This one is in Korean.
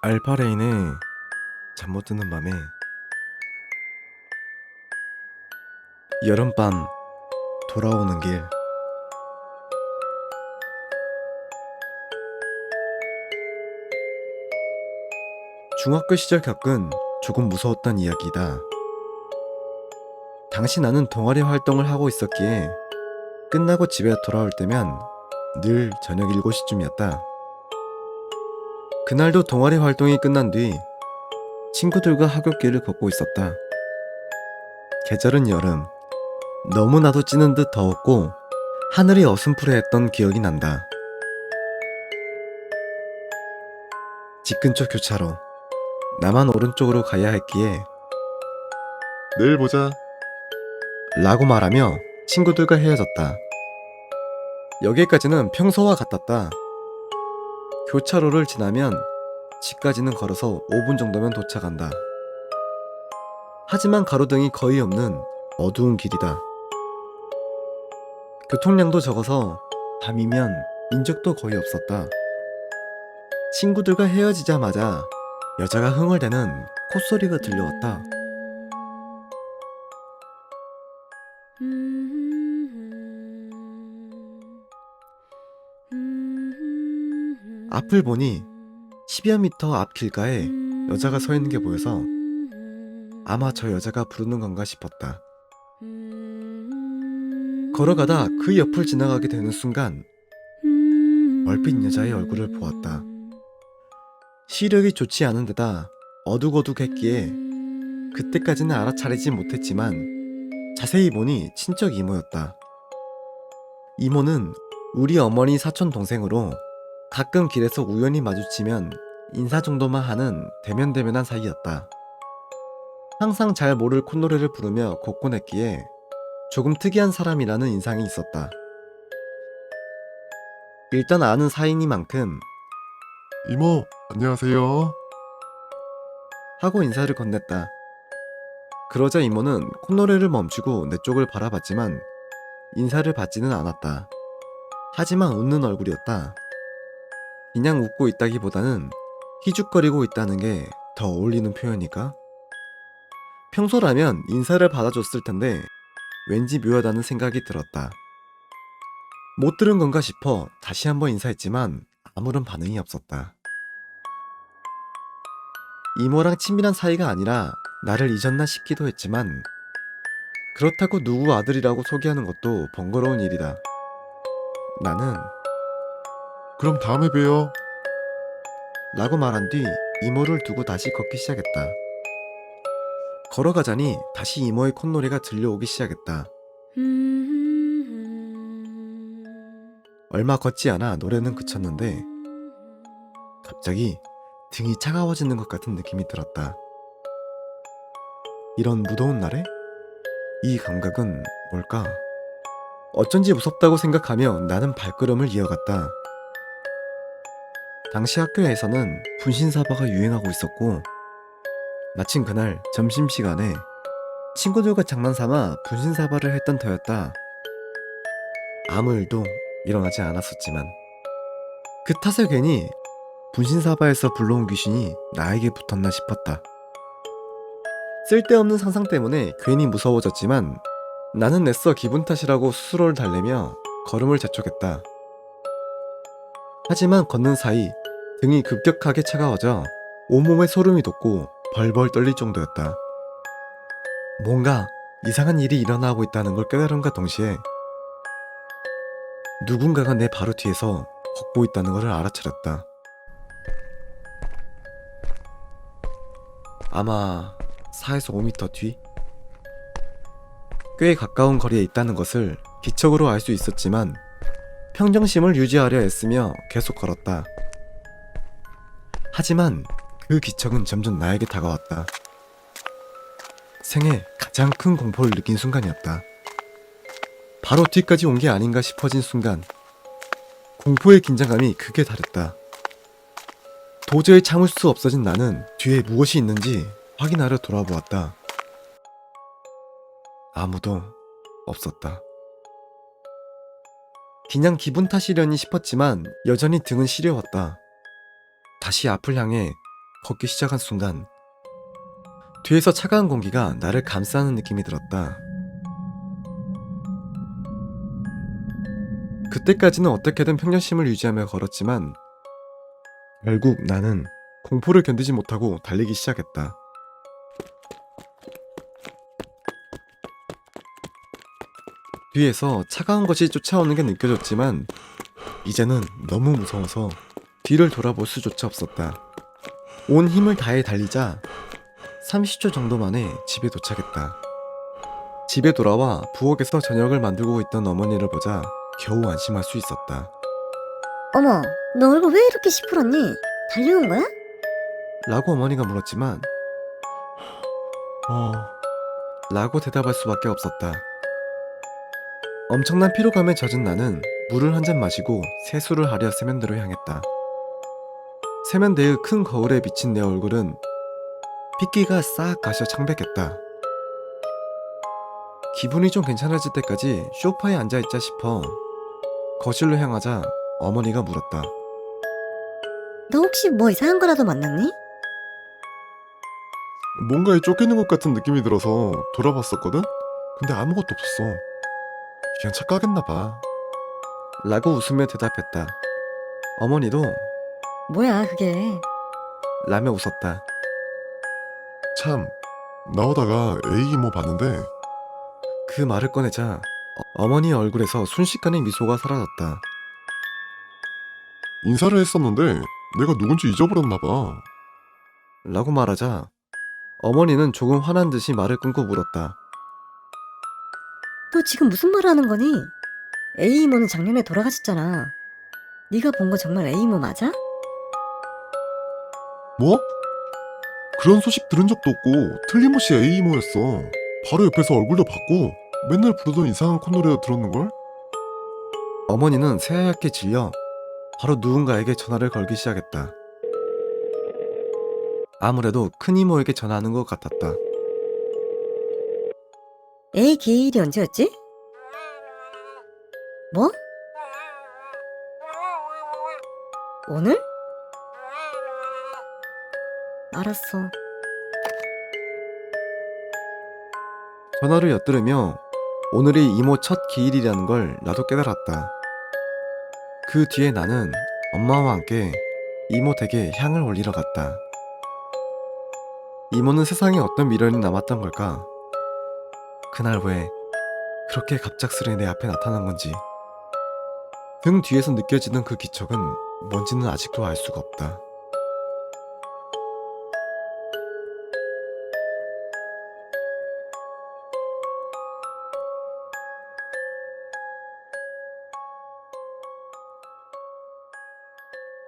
알파레인의 잠 못 드는 밤에 여름밤 돌아오는 길. 중학교 시절 겪은 조금 무서웠던 이야기다. 당시 나는 동아리 활동을 하고 있었기에 끝나고 집에 돌아올 때면 늘 저녁 7시쯤이었다. 그날도 동아리 활동이 끝난 뒤 친구들과 하굣길을 걷고 있었다. 계절은 여름. 너무나도 찌는 듯 더웠고 하늘이 어슴푸레했던 기억이 난다. 집 근처 교차로. 나만 오른쪽으로 가야 했기에 내일 보자 라고 말하며 친구들과 헤어졌다. 여기까지는 평소와 같았다. 교차로를 지나면 집까지는 걸어서 5분 정도면 도착한다. 하지만 가로등이 거의 없는 어두운 길이다. 교통량도 적어서 밤이면 인적도 거의 없었다. 친구들과 헤어지자마자 여자가 흥얼대는 콧소리가 들려왔다. 앞을 보니 10여 미터 앞 길가에 여자가 서 있는 게 보여서 아마 저 여자가 부르는 건가 싶었다. 걸어가다 그 옆을 지나가게 되는 순간 얼핏 여자의 얼굴을 보았다. 시력이 좋지 않은 데다 어둑어둑했기에 그때까지는 알아차리지 못했지만 자세히 보니 친척 이모였다. 이모는 우리 어머니 사촌 동생으로 가끔 길에서 우연히 마주치면 인사 정도만 하는 대면대면한 사이였다. 항상 잘 모를 콧노래를 부르며 걷곤 했기에 조금 특이한 사람이라는 인상이 있었다. 일단 아는 사이니만큼 이모, 안녕하세요. 하고 인사를 건넸다. 그러자 이모는 콧노래를 멈추고 내 쪽을 바라봤지만 인사를 받지는 않았다. 하지만 웃는 얼굴이었다. 그냥 웃고 있다기보다는 희죽거리고 있다는 게 더 어울리는 표현일까? 평소라면 인사를 받아줬을 텐데 왠지 묘하다는 생각이 들었다. 못 들은 건가 싶어 다시 한번 인사했지만 아무런 반응이 없었다. 이모랑 친밀한 사이가 아니라 나를 잊었나 싶기도 했지만 그렇다고 누구 아들이라고 소개하는 것도 번거로운 일이다. 나는 그럼 다음에 봬요. 라고 말한 뒤 이모를 두고 다시 걷기 시작했다. 걸어가자니 다시 이모의 콧노래가 들려오기 시작했다. 얼마 걷지 않아 노래는 그쳤는데 갑자기 등이 차가워지는 것 같은 느낌이 들었다. 이런 무더운 날에? 이 감각은 뭘까? 어쩐지 무섭다고 생각하며 나는 발걸음을 이어갔다. 당시 학교에서는 분신사바가 유행하고 있었고 마침 그날 점심시간에 친구들과 장난삼아 분신사바를 했던 터였다. 아무 일도 일어나지 않았었지만 그 탓에 괜히 분신사바에서 불러온 귀신이 나에게 붙었나 싶었다. 쓸데없는 상상 때문에 괜히 무서워졌지만 나는 애써 기분 탓이라고 스스로를 달래며 걸음을 재촉했다. 하지만 걷는 사이 등이 급격하게 차가워져 온몸에 소름이 돋고 벌벌 떨릴 정도였다. 뭔가 이상한 일이 일어나고 있다는 걸 깨달음과 동시에 누군가가 내 바로 뒤에서 걷고 있다는 것을 알아차렸다. 아마 4에서 5m 뒤? 꽤 가까운 거리에 있다는 것을 기척으로 알 수 있었지만 평정심을 유지하려 애쓰며 계속 걸었다. 하지만 그 기척은 점점 나에게 다가왔다. 생애 가장 큰 공포를 느낀 순간이었다. 바로 뒤까지 온 게 아닌가 싶어진 순간 공포의 긴장감이 극에 달했다. 도저히 참을 수 없어진 나는 뒤에 무엇이 있는지 확인하려 돌아보았다. 아무도 없었다. 그냥 기분 탓이려니 싶었지만 여전히 등은 시려웠다. 다시 앞을 향해 걷기 시작한 순간 뒤에서 차가운 공기가 나를 감싸는 느낌이 들었다. 그때까지는 어떻게든 평정심을 유지하며 걸었지만 결국 나는 공포를 견디지 못하고 달리기 시작했다. 뒤에서 차가운 것이 쫓아오는 게 느껴졌지만 이제는 너무 무서워서 뒤를 돌아볼 수조차 없었다. 온 힘을 다해 달리자 30초 정도 만에 집에 도착했다. 집에 돌아와 부엌에서 저녁을 만들고 있던 어머니를 보자 겨우 안심할 수 있었다. 어머, 너 얼굴 왜 이렇게 시퍼렇니? 달려온 거야? 라고 어머니가 물었지만 라고 대답할 수밖에 없었다. 엄청난 피로감에 젖은 나는 물을 한 잔 마시고 세수를 하려 세면대로 향했다. 세면대의 큰 거울에 비친 내 얼굴은 핏기가 싹 가셔 창백했다. 기분이 좀 괜찮아질 때까지 소파에 앉아있자 싶어 거실로 향하자 어머니가 물었다. 너 혹시 뭐 이상한 거라도 만났니? 뭔가에 쫓기는 것 같은 느낌이 들어서 돌아봤었거든? 근데 아무것도 없었어. 그냥 착각했나봐. 라고 웃으며 대답했다. 어머니도 뭐야 그게? 라며 웃었다. 참, 나오다가 A 이모 봤는데 그 말을 꺼내자 어머니 얼굴에서 순식간에 미소가 사라졌다. 인사를 했었는데 내가 누군지 잊어버렸나봐. 라고 말하자 어머니는 조금 화난 듯이 말을 끊고 물었다. 너 지금 무슨 말을 하는 거니? A 이모는 작년에 돌아가셨잖아. 네가 본 거 정말 A 이모 맞아? 뭐? 그런 소식 들은 적도 없고 틀림없이 A 이모였어. 바로 옆에서 얼굴도 봤고 맨날 부르던 이상한 콧노래 들었는걸? 어머니는 새하얗게 질려 바로 누군가에게 전화를 걸기 시작했다. 아무래도 큰 이모에게 전화하는 것 같았다. A 기일이 언제였지? 뭐? 오늘? 알았어. 전화를 엿들으며 오늘이 이모 첫 기일이라는 걸 나도 깨달았다. 그 뒤에 나는 엄마와 함께 이모 댁에 향을 올리러 갔다. 이모는 세상에 어떤 미련이 남았던 걸까? 그날 왜 그렇게 갑작스레 내 앞에 나타난 건지. 등 뒤에서 느껴지는 그 기척은 뭔지는 아직도 알 수가 없다.